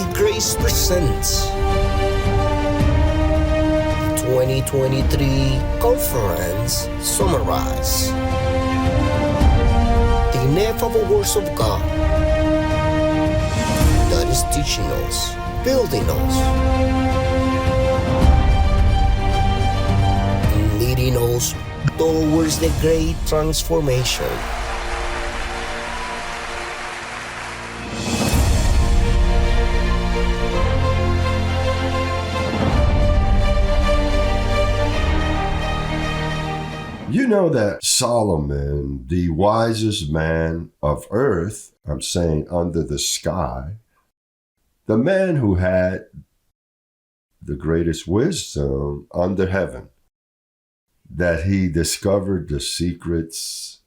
TvGrace presents 2023 Conference Summarize. The ineffable words of God that is teaching us, building us, and leading us towards the great transformation. You know that Solomon, the wisest man of earth, I'm saying under the sky, the man who had the greatest wisdom under heaven, that he discovered the secrets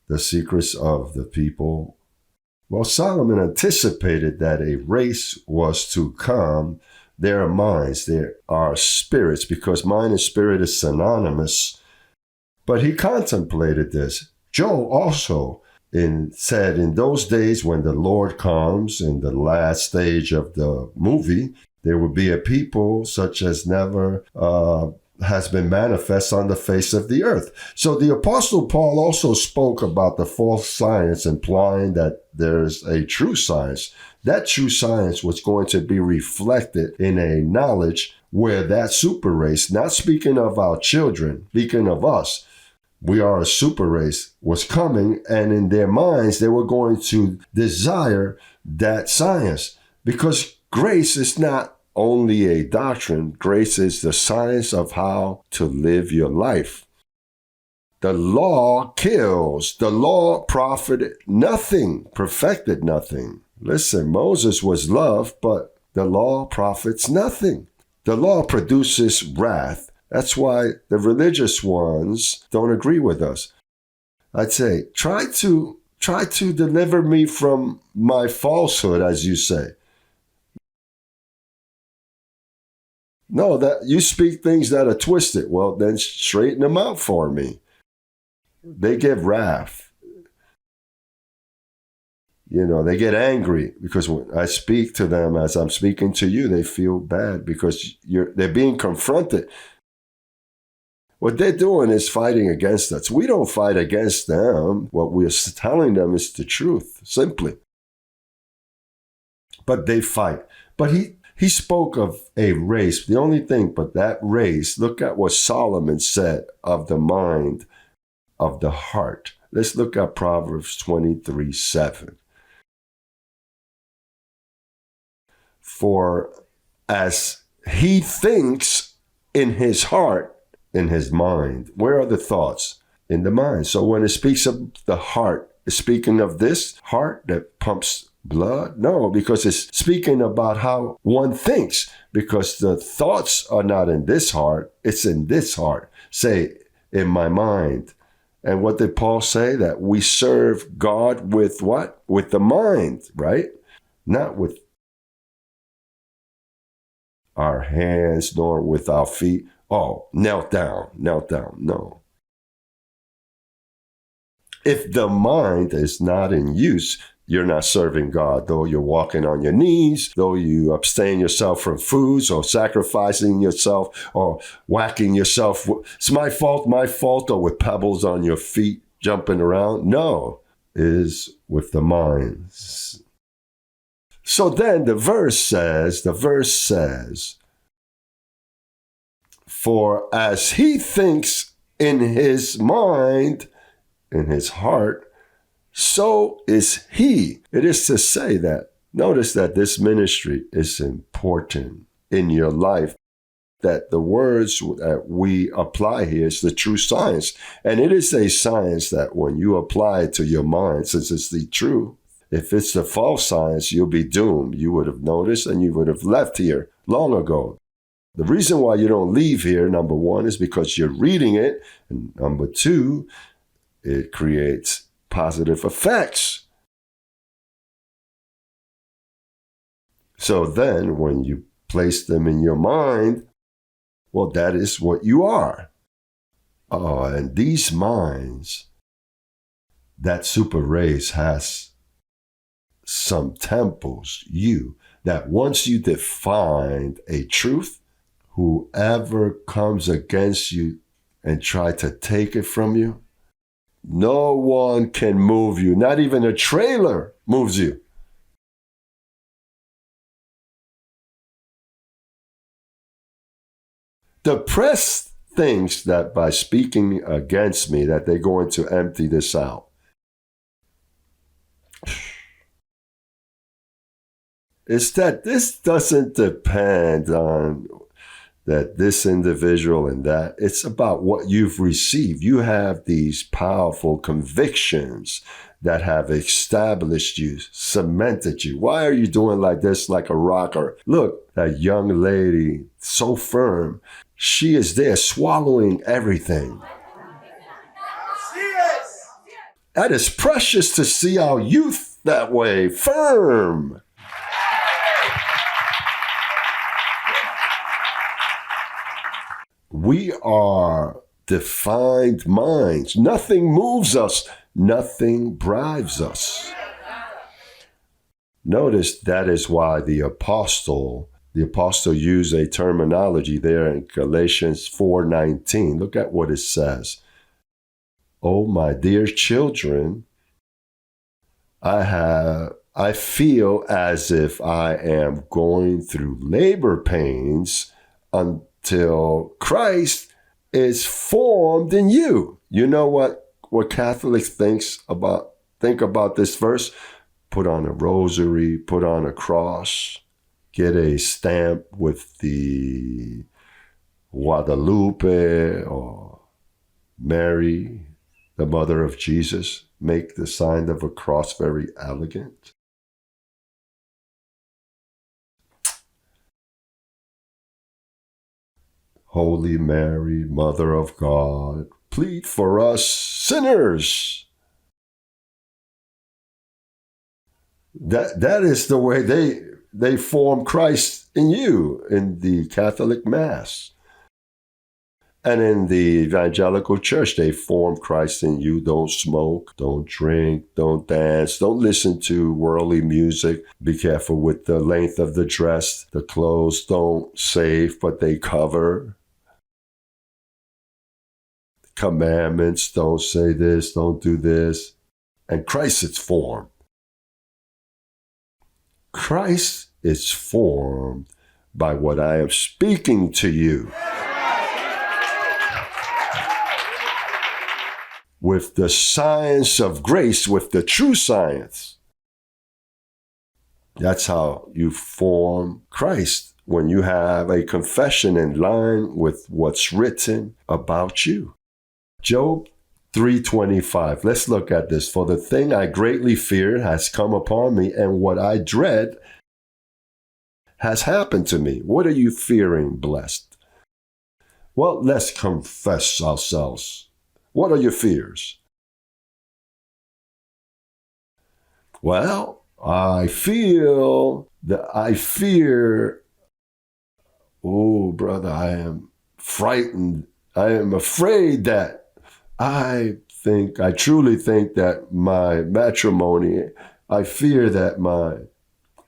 of the people. Well, Solomon anticipated that a race was to come. There are minds, there are spirits, because mind and spirit is synonymous. But he contemplated this. Joel also said, in those days when the Lord comes, in the last stage of the movie, there will be a people such as never has been manifest on the face of the earth. So the Apostle Paul also spoke about the false science, implying that there's a true science. That true science was going to be reflected in a knowledge where that super race, not speaking of our children, speaking of us, we are a super race, was coming, and in their minds, they were going to desire that science. Because grace is not only a doctrine, grace is the science of how to live your life. The law kills. The law profited nothing, perfected nothing. Listen, Moses was love, but the law profits nothing. The law produces wrath. That's why the religious ones don't agree with us. I'd say, try to deliver me from my falsehood, as you say. No, that you speak things that are twisted. Well, then straighten them out for me. They give wrath. You know, they get angry because when I speak to them as I'm speaking to you, they feel bad because they're being confronted. What they're doing is fighting against us. We don't fight against them. What we're telling them is the truth, simply. But they fight. But he spoke of a race. The only thing, but that race, look at what Solomon said of the mind, of the heart. Let's look at Proverbs 23:7. For as he thinks in his heart, in his mind. Where are the thoughts? In the mind. So when it speaks of the heart, it's speaking of this heart that pumps blood? No, because it's speaking about how one thinks, because the thoughts are not in this heart, it's in this heart. Say, in my mind. And what did Paul say? That we serve God with what? With the mind, right? Not with our hands, nor with our feet. Oh, knelt down. No. If the mind is not in use, you're not serving God, though you're walking on your knees, though you abstain yourself from foods or sacrificing yourself or whacking yourself. It's my fault, or with pebbles on your feet jumping around. No, it is with the mind. So then the verse says, for as he thinks in his mind, in his heart, so is he. It is to say that, notice that this ministry is important in your life, that the words that we apply here is the true science. And it is a science that when you apply it to your mind, since it's the true, if it's the false science, you'll be doomed. You would have noticed and you would have left here long ago. The reason why you don't leave here, number one, is because you're reading it. And number two, it creates positive effects. So then when you place them in your mind, well, that is what you are. Oh, and these minds, that super race has some temples, that once you defined a truth, whoever comes against you and try to take it from you, no one can move you. Not even a trailer moves you. The press thinks that by speaking against me that they're going to empty this out. It's that this doesn't depend on that this individual and that. It's about what you've received. You have these powerful convictions that have established you, cemented you. Why are you doing like this, like a rocker? Look, that young lady, so firm. She is there swallowing everything. That is precious to see our youth that way, firm. We are defined minds. Nothing moves us. Nothing drives us. Notice that is why the apostle used a terminology there in Galatians 4:19. Look at what it says. Oh, my dear children, I feel as if I am going through labor pains until Christ is formed in you. You know what Catholics think about this verse? Put on a rosary, put on a cross, get a stamp with the Guadalupe or Mary, the mother of Jesus. Make the sign of a cross very elegant. Holy Mary, Mother of God, plead for us sinners. That is the way they form Christ in you in the Catholic Mass. And in the evangelical church, they form Christ in you. Don't smoke, don't drink, don't dance, don't listen to worldly music. Be careful with the length of the dress. The clothes don't save, but they cover. Commandments, don't say this, don't do this. And Christ is formed. Christ is formed by what I am speaking to you. With the science of grace, with the true science. That's how you form Christ, when you have a confession in line with what's written about you. Job 3:25. Let's look at this. For the thing I greatly feared has come upon me, and what I dread has happened to me. What are you fearing, blessed? Well, let's confess ourselves. What are your fears? Well, I fear, oh, brother, I am frightened. I am afraid that I truly think that my matrimony, I fear that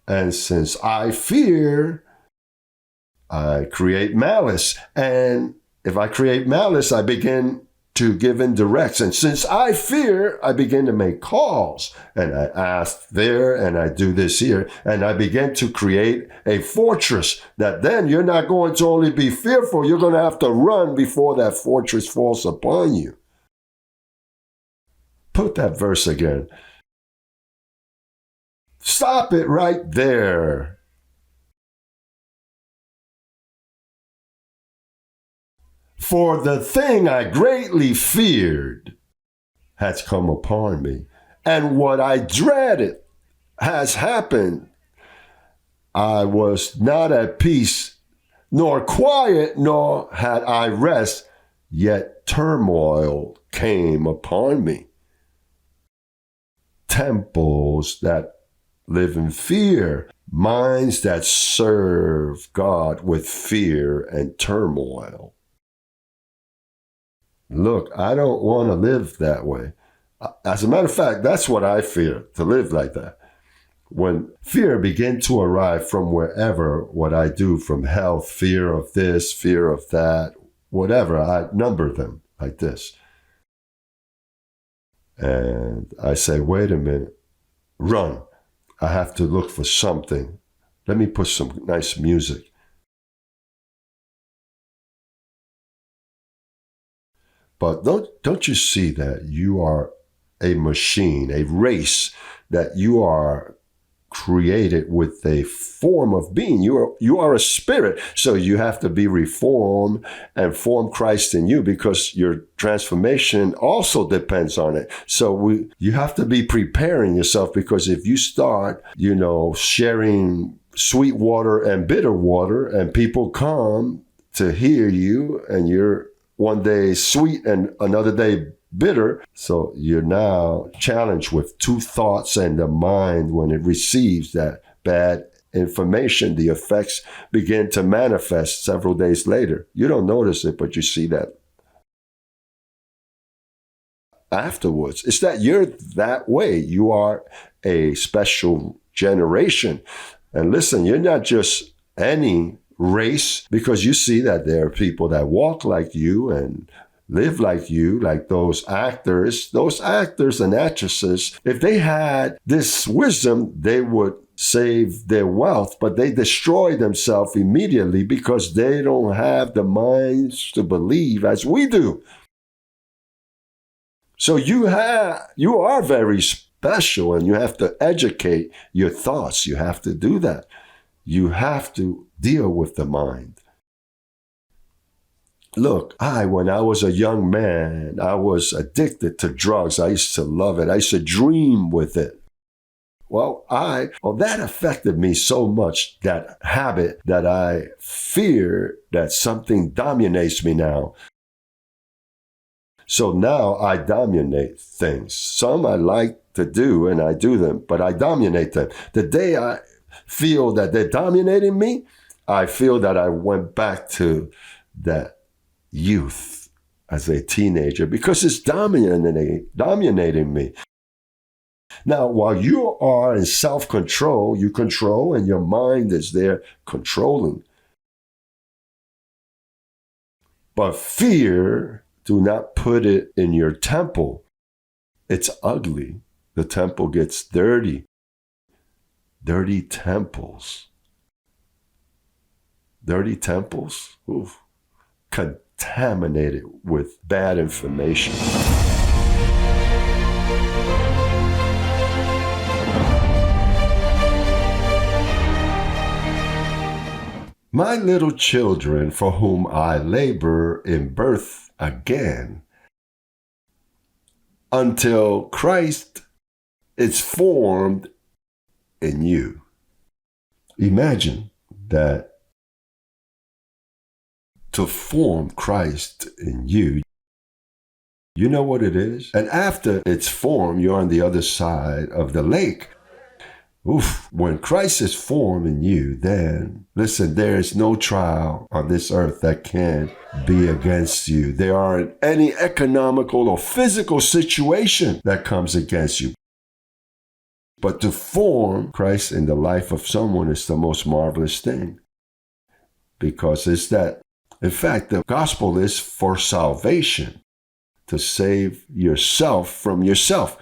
and since I fear, I create malice. And if I create malice, I begin to give indirects. And since I fear, I begin to make calls. And I ask there, and I do this here. And I begin to create a fortress that then you're not going to only be fearful, you're going to have to run before that fortress falls upon you. Put that verse again. Stop it right there. For the thing I greatly feared has come upon me, and what I dreaded has happened. I was not at peace, nor quiet, nor had I rest, yet turmoil came upon me. Temples that live in fear, minds that serve God with fear and turmoil. Look, I don't want to live that way. As a matter of fact, that's what I fear, to live like that. When fear began to arrive from wherever, what I do, from health, fear of this, fear of that, whatever, I number them like this. And I say, wait a minute, run. I have to look for something. Let me put some nice music. But don't you see that you are a machine, a race, that you are created with a form of being. You are a spirit, so you have to be reformed and form Christ in you, because your transformation also depends on it. So you have to be preparing yourself, because if you start, sharing sweet water and bitter water, and people come to hear you, and you're one day sweet and another day bitter. So you're now challenged with two thoughts, and the mind, when it receives that bad information, the effects begin to manifest several days later. You don't notice it, but you see that afterwards. It's that you're that way. You are a special generation. And listen, you're not just any race, because you see that there are people that walk like you and live like you, like those actors and actresses. If they had this wisdom, they would save their wealth, but they destroy themselves immediately because they don't have the minds to believe as we do. So you are very special, and you have to educate your thoughts. You have to do that. You have to deal with the mind. Look, when I was a young man, I was addicted to drugs. I used to love it. I used to dream with it. Well, that affected me so much, that habit, that I fear that something dominates me now. So now I dominate things. Some I like to do, and I do them, but I dominate them. The day I feel that they're dominating me, I feel that I went back to that youth as a teenager, because it's dominating me. Now, while you are in self-control, you control, and your mind is there controlling. But fear, do not put it in your temple. It's ugly. The temple gets dirty. Dirty temples. Dirty temples? Oof. Contaminated with bad information. My little children, for whom I labor in birth again, until Christ is formed in you. Imagine that, to form Christ in you. You know what it is? And after it's formed, you're on the other side of the lake. Oof. When Christ is formed in you, then, listen, there is no trial on this earth that can be against you. There aren't any economical or physical situation that comes against you. But to form Christ in the life of someone is the most marvelous thing. Because it's that, in fact, the gospel is for salvation, to save yourself from yourself.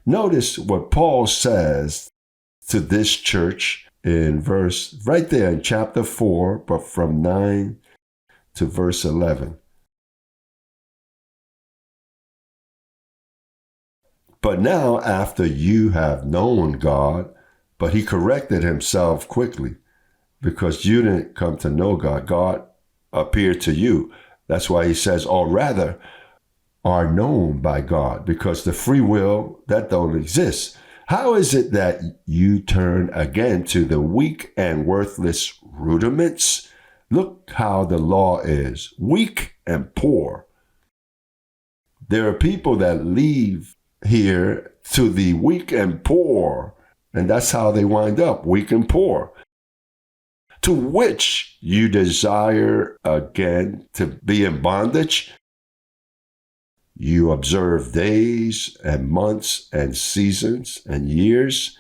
Notice what Paul says to this church in verse, right there in chapter 4, but from 9 to verse 11. But now, after you have known God, but he corrected himself quickly, because you didn't come to know God. God appeared to you. That's why he says, or rather, are known by God, because the free will, that don't exist. How is it that you turn again to the weak and worthless rudiments? Look how the law is, weak and poor. There are people that leave here to the weak and poor, and that's how they wind up, weak and poor. To which you desire again to be in bondage. You observe days and months and seasons and years.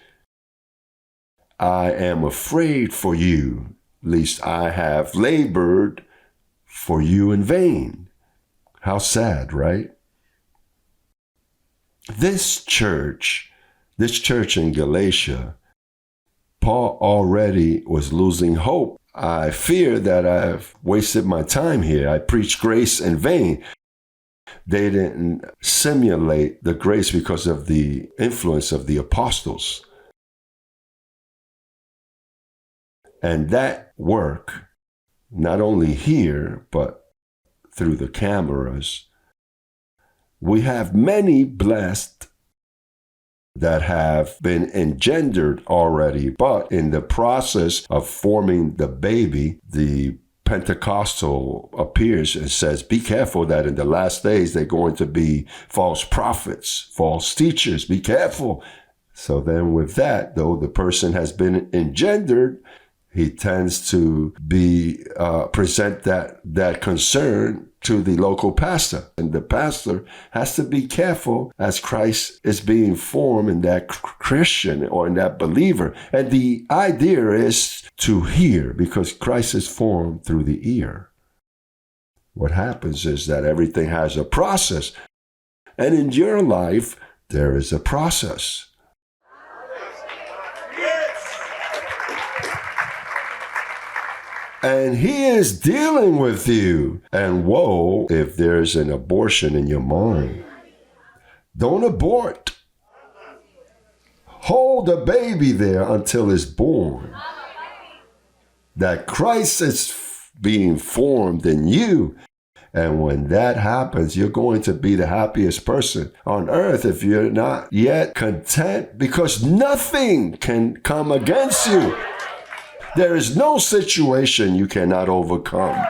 I am afraid for you, lest I have labored for you in vain. How sad, right? This church in Galatia, Paul already was losing hope. I fear that I've wasted my time here. I preached grace in vain. They didn't simulate the grace because of the influence of the apostles. And that work, not only here, but through the cameras, we have many blessed that have been engendered already, but in the process of forming the baby, the Pentecostal appears and says, be careful that in the last days they're going to be false prophets, false teachers, be careful. So then with that, though the person has been engendered, he tends to present that concern to the local pastor. And the pastor has to be careful as Christ is being formed in that Christian or in that believer. And the idea is to hear, because Christ is formed through the ear. What happens is that everything has a process. And in your life, there is a process. And he is dealing with you. And woe if there's an abortion in your mind. Don't abort. Hold the baby there until it's born. That Christ is being formed in you. And when that happens, you're going to be the happiest person on earth if you're not yet content, because nothing can come against you. There is no situation you cannot overcome.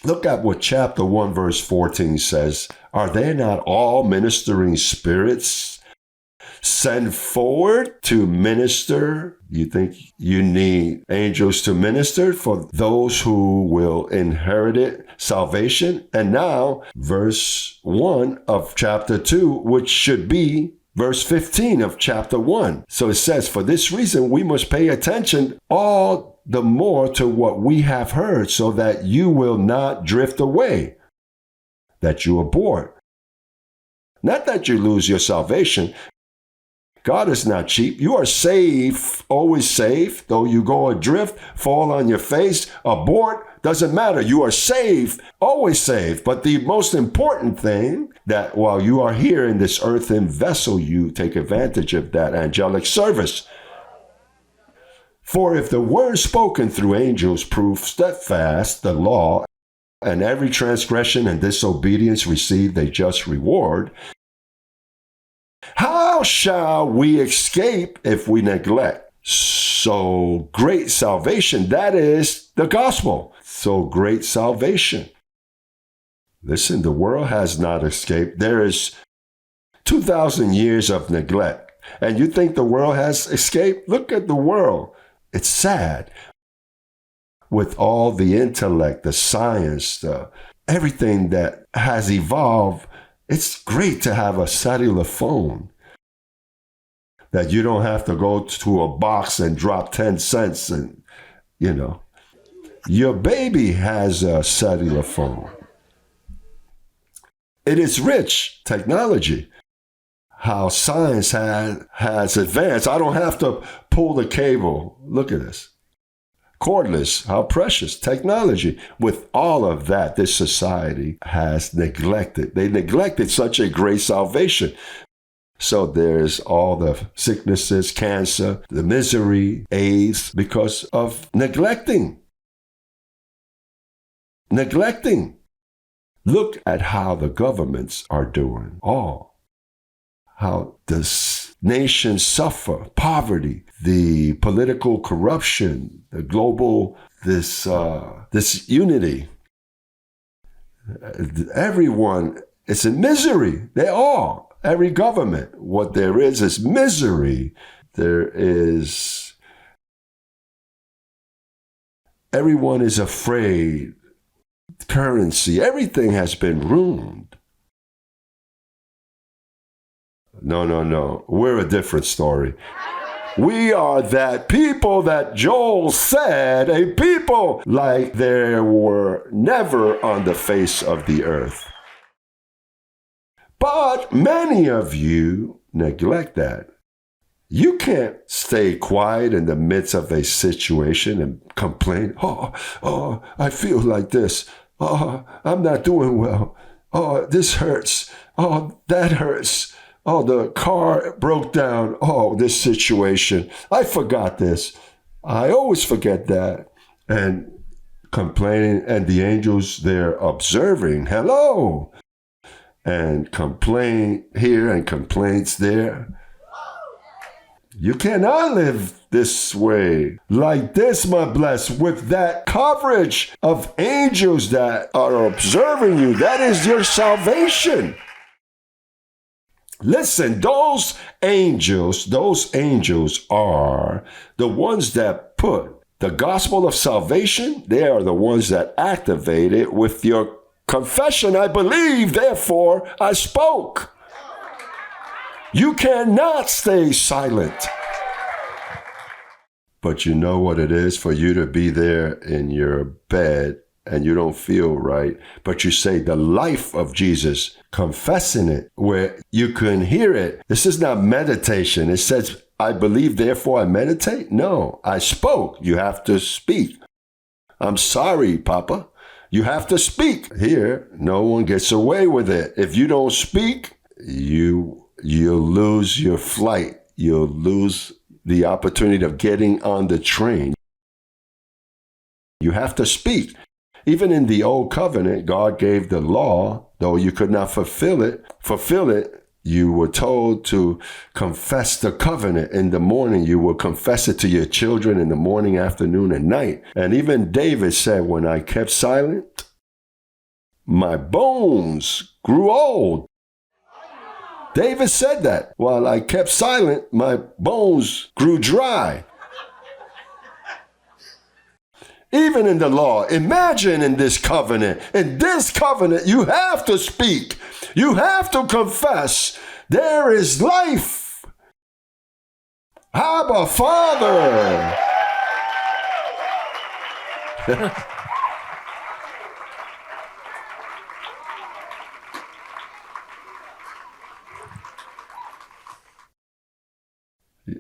Look at what chapter 1, verse 14 says. Are they not all ministering spirits sent forward to minister? You think you need angels to minister for those who will inherit salvation? And now, verse 1 of chapter 2, which should be verse 15 of chapter 1. So it says, for this reason, we must pay attention all the more to what we have heard, so that you will not drift away, that you abort. Not that you lose your salvation. God is not cheap. You are safe, always safe. Though you go adrift, fall on your face, abort, doesn't matter. You are safe, always safe. But the most important thing, that while you are here in this earthen vessel, you take advantage of that angelic service. For if the word spoken through angels prove steadfast, the law, and every transgression and disobedience received a just reward, how shall we escape if we neglect so great salvation? That is the gospel. So great salvation. Listen, the world has not escaped. There is 2,000 years of neglect. And you think the world has escaped? Look at the world. It's sad. With all the intellect, the science, everything that has evolved, it's great to have a cellular phone that you don't have to go to a box and drop 10 cents and, Your baby has a cellular phone. It is rich technology. How science has advanced. I don't have to pull the cable. Look at this. Cordless, how precious technology. With all of that, this society has neglected. They neglected such a great salvation. So there's all the sicknesses, cancer, the misery, AIDS, because of neglecting. Neglecting. Look at how the governments are doing. How the nations suffer, poverty, the political corruption, the global, this unity. Everyone is in misery. They are. Every government. What there is misery. Everyone is afraid. Currency, everything has been ruined. No. We're a different story. We are that people that Joel said, a people like there were never on the face of the earth. But many of you neglect that. You can't stay quiet in the midst of a situation and complain, oh, I feel like this. Oh, I'm not doing well. Oh, this hurts. Oh, that hurts. Oh, the car broke down. Oh, this situation. I forgot this. I always forget that. And complaining, and the angels, they're observing. Hello. And complain here and complaints there. You cannot live this way, like this, my blessed, with that coverage of angels that are observing you. That is your salvation. Listen, those angels are the ones that put the gospel of salvation. They are the ones that activate it with your confession. I believe, therefore I spoke. You cannot stay silent. But you know what it is for you to be there in your bed and you don't feel right, but you say the life of Jesus, confessing it where you can hear it. This is not meditation. It says, I believe, therefore I meditate. No, I spoke. You have to speak. I'm sorry, Papa. You have to speak. Here, no one gets away with it. If you don't speak, you'll lose your flight. You'll lose the opportunity of getting on the train. You have to speak. Even in the old covenant, God gave the law, though you could not fulfill it, you were told to confess the covenant in the morning. You will confess it to your children in the morning, afternoon, and night. And even David said, when I kept silent, my bones grew old. David said that. While I kept silent, my bones grew dry. Even in the law, imagine in this covenant. In this covenant, you have to speak. You have to confess. There is life. Abba, Father.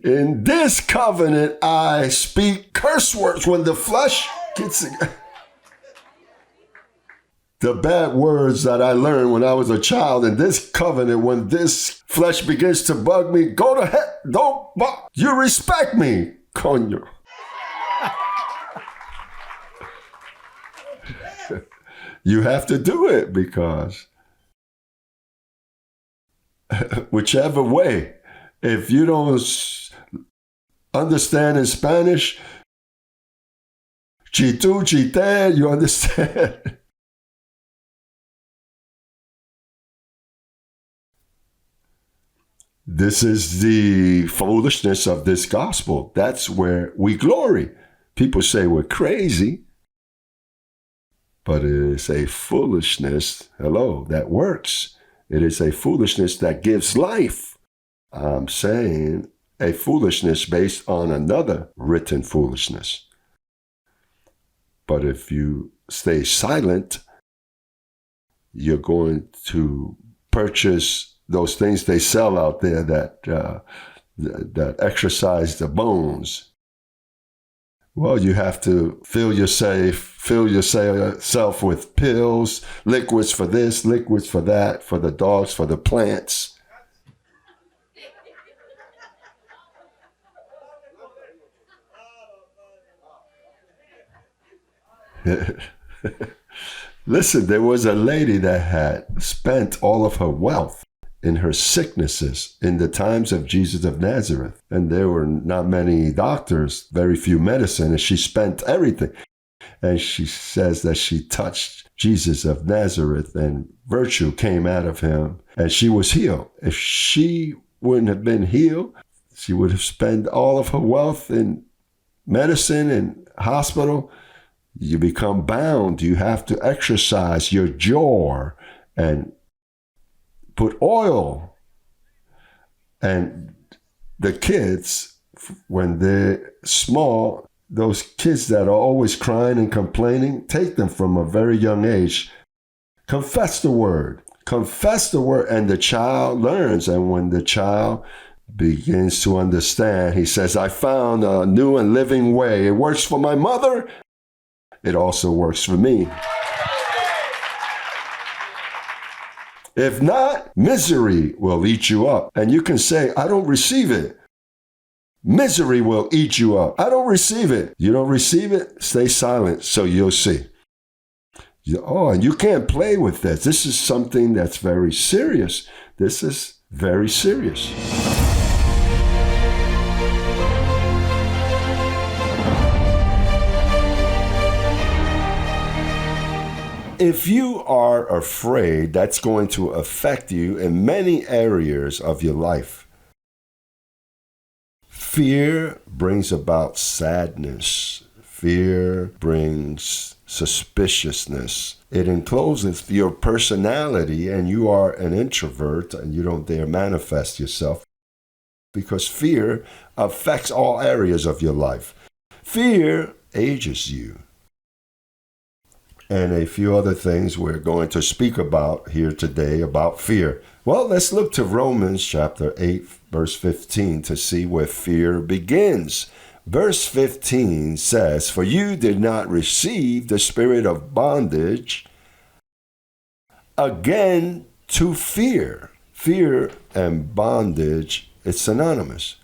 In this covenant, I speak curse words when the flesh gets the bad words that I learned when I was a child. In this covenant, when this flesh begins to bug me, go to hell. Don't bug. You respect me, coño. You have to do it because whichever way, if you don't understand in Spanish, chitu, chite, you understand. This is the foolishness of this gospel. That's where we glory. People say we're crazy, but it is a foolishness, that works. It is a foolishness that gives life. I'm saying a foolishness based on another written foolishness. But if you stay silent, you're going to purchase those things they sell out there that exercise the bones. Well, you have to fill yourself with pills, liquids for this, liquids for that, for the dogs, for the plants. Listen, there was a lady that had spent all of her wealth in her sicknesses in the times of Jesus of Nazareth. And there were not many doctors, very few medicine, and she spent everything. And she says that she touched Jesus of Nazareth and virtue came out of him and she was healed. If she wouldn't have been healed, she would have spent all of her wealth in medicine and hospital. You become bound. You have to exercise your jaw and put oil. And the kids when they're small, those kids that are always crying and complaining, take them from a very young age. Confess the word. Confess the word, and the child learns. And when the child begins to understand, he says, I found a new and living way. It works for my mother. It also works for me. If not, misery will eat you up. And you can say, I don't receive it. Misery will eat you up. I don't receive it. You don't receive it? Stay silent so you'll see. And you can't play with this. This is something that's very serious. This is very serious. If you are afraid, that's going to affect you in many areas of your life. Fear brings about sadness. Fear brings suspiciousness. It encloses your personality, and you are an introvert and you don't dare manifest yourself because fear affects all areas of your life. Fear ages you. And a few other things we're going to speak about here today about fear. Well, let's look to Romans chapter 8, verse 15 to see where fear begins. Verse 15 says, For you did not receive the spirit of bondage again to fear. Fear and bondage, it's synonymous.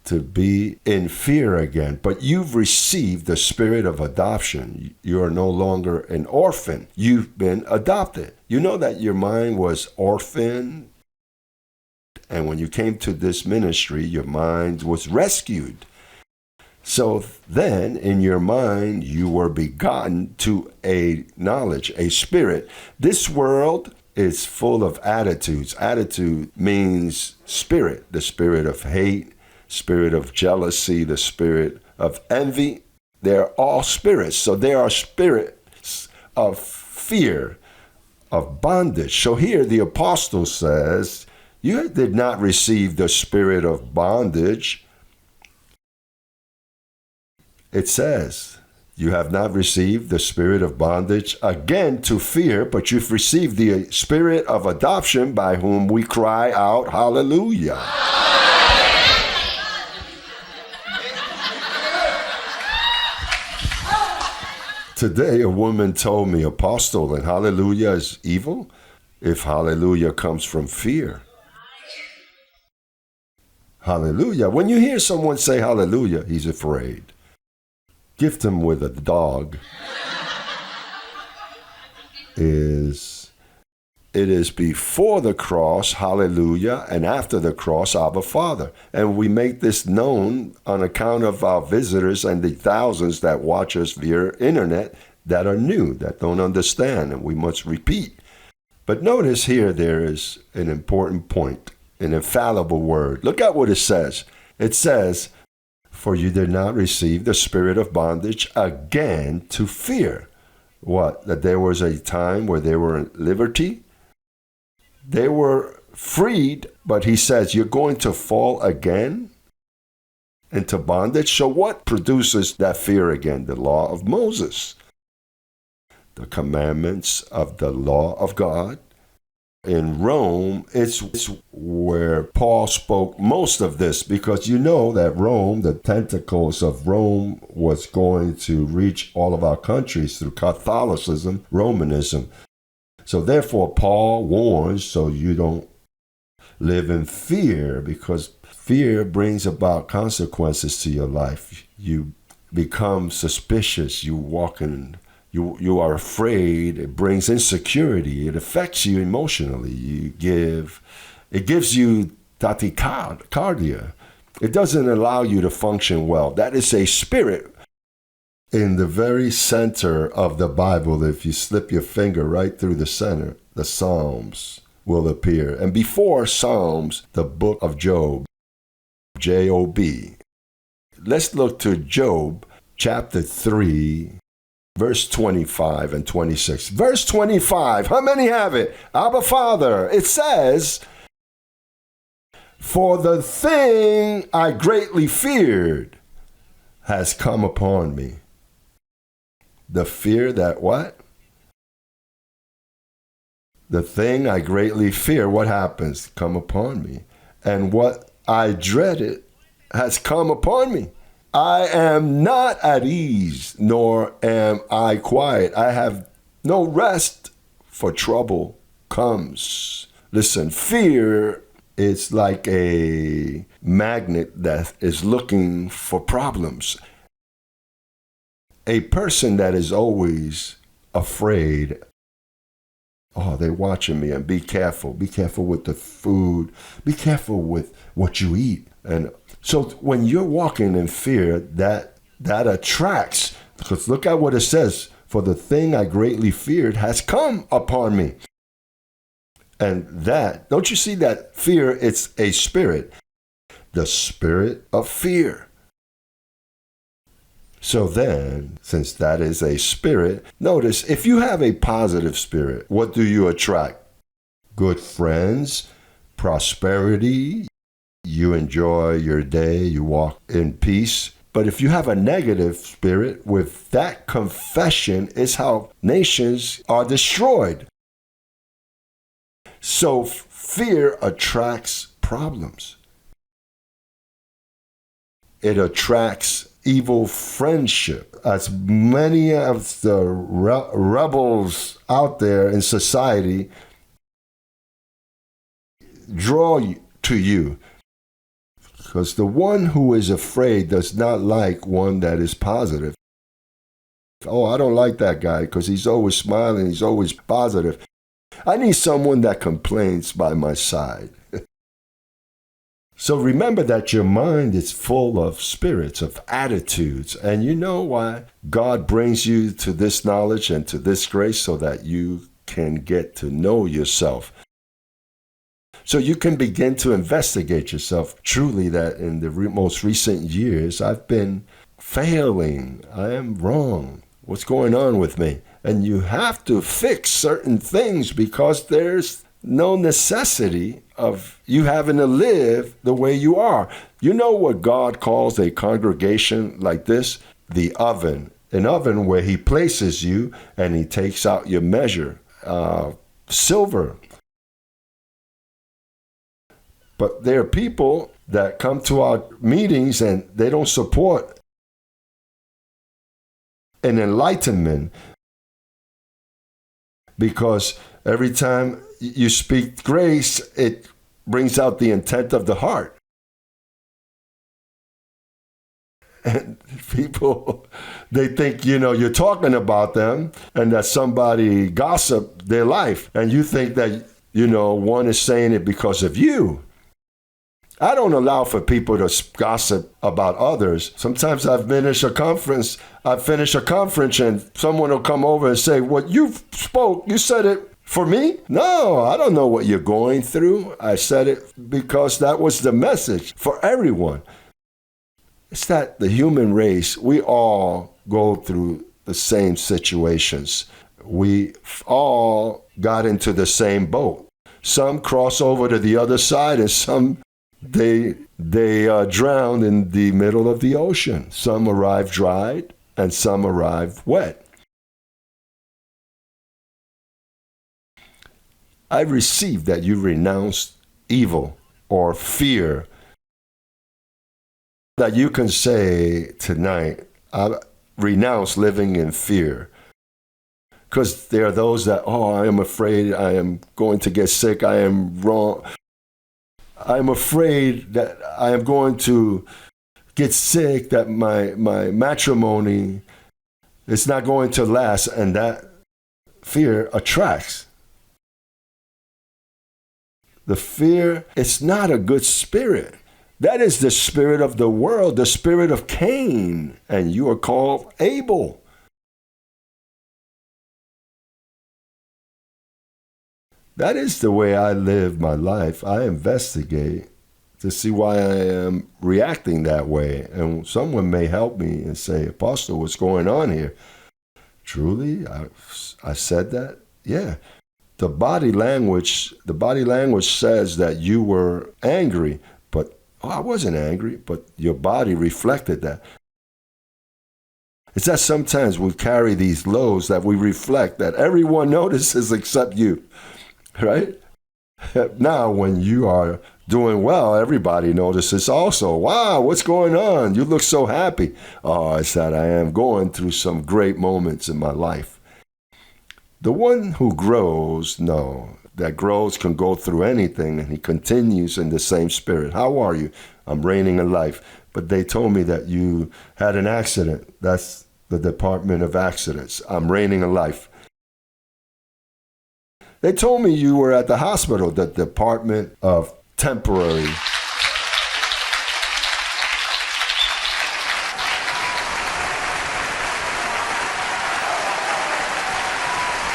To be in fear again. But you've received the spirit of adoption. You are no longer an orphan. You've been adopted. You know that your mind was orphaned. And when you came to this ministry, your mind was rescued. So then in your mind, you were begotten to a knowledge, a spirit. This world is full of attitudes. Attitude means spirit, the spirit of hate, spirit of jealousy, the spirit of envy. They're all spirits. So there are spirits of fear, of bondage. So here the apostle says, you did not receive the spirit of bondage. It says, you have not received the spirit of bondage again to fear, but you've received the spirit of adoption by whom we cry out, hallelujah. Today, a woman told me, Apostle, and hallelujah is evil if hallelujah comes from fear. Hallelujah. When you hear someone say hallelujah, he's afraid. Gift him with a dog. It is before the cross, hallelujah, and after the cross, Abba Father. And we make this known on account of our visitors and the thousands that watch us via internet that are new, that don't understand, and we must repeat. But notice here there is an important point, an infallible word. Look at what it says. It says, for you did not receive the spirit of bondage again to fear. What? That there was a time where they were in liberty? They were freed, but he says, you're going to fall again into bondage. So what produces that fear again? The law of Moses, the commandments of the law of God. In Rome, it's where Paul spoke most of this, because you know that Rome, the tentacles of Rome was going to reach all of our countries through Catholicism, Romanism. So therefore, Paul warns so you don't live in fear, because fear brings about consequences to your life. You become suspicious. You walk in, you are afraid. It brings insecurity. It affects you emotionally. It gives you tachycardia. It doesn't allow you to function well. That is a spirit. In the very center of the Bible, if you slip your finger right through the center, the Psalms will appear. And before Psalms, the book of Job, Job. Let's look to Job chapter 3, verse 25 and 26. Verse 25, how many have it? Abba Father, it says, For the thing I greatly feared has come upon me. The fear that what? The thing I greatly fear, what happens? Come upon me. And what I dreaded has come upon me. I am not at ease, nor am I quiet. I have no rest, for trouble comes. Listen, fear is like a magnet that is looking for problems. A person that is always afraid, oh, they're watching me, and be careful. Be careful with the food. Be careful with what you eat. And so when you're walking in fear, that attracts, because look at what it says, for the thing I greatly feared has come upon me. And that, don't you see that fear, it's a spirit, the spirit of fear. So then, since that is a spirit, notice if you have a positive spirit, what do you attract? Good friends, prosperity, you enjoy your day, you walk in peace. But if you have a negative spirit, with that confession is how nations are destroyed. So fear attracts problems. It attracts evil friendship. As many of the rebels out there in society draw to you, because the one who is afraid does not like one that is positive. Oh, I don't like that guy because he's always smiling, he's always positive. I need someone that complains by my side. So remember that your mind is full of spirits, of attitudes. And you know why God brings you to this knowledge and to this grace, so that you can get to know yourself. So you can begin to investigate yourself. Truly, that in the most recent years, I've been failing. I am wrong. What's going on with me? And you have to fix certain things, because there's no necessity of you having to live the way you are. You know what God calls a congregation like this? The oven. An oven where he places you and he takes out your measure. Silver. But there are people that come to our meetings and they don't support an enlightenment, because every time you speak grace, it brings out the intent of the heart. And people, they think, you're talking about them and that somebody gossiped their life. And you think that, one is saying it because of you. I don't allow for people to gossip about others. Sometimes I finish a conference and someone will come over and say, what you spoke, you said it for me? No, I don't know what you're going through. I said it because that was the message for everyone. It's that the human race, we all go through the same situations. We all got into the same boat. Some cross over to the other side, and some they drowned in the middle of the ocean. Some arrive dried and some arrive wet. I received that you renounced evil or fear. That you can say tonight, I renounce living in fear. Because there are those that, I am afraid I am going to get sick, I am wrong. I'm afraid that I am going to get sick, that my matrimony is not going to last, and that fear attracts. The fear, it's not a good spirit. That is the spirit of the world, the spirit of Cain, and you are called Abel. That is the way I live my life. I investigate to see why I am reacting that way. And someone may help me and say, Apostle, what's going on here? Truly, I said that? Yeah. The body language says that you were angry, But I wasn't angry, but your body reflected that. It's that sometimes we carry these loads that we reflect that everyone notices except you, right? Now, when you are doing well, everybody notices also. Wow, what's going on? You look so happy. Oh, it's that I am going through some great moments in my life. The one who grows, no, that grows can go through anything, and he continues in the same spirit. How are you? I'm reigning in life. But they told me that you had an accident. That's the Department of Accidents. I'm reigning in life. They told me you were at the hospital, the Department of Temporary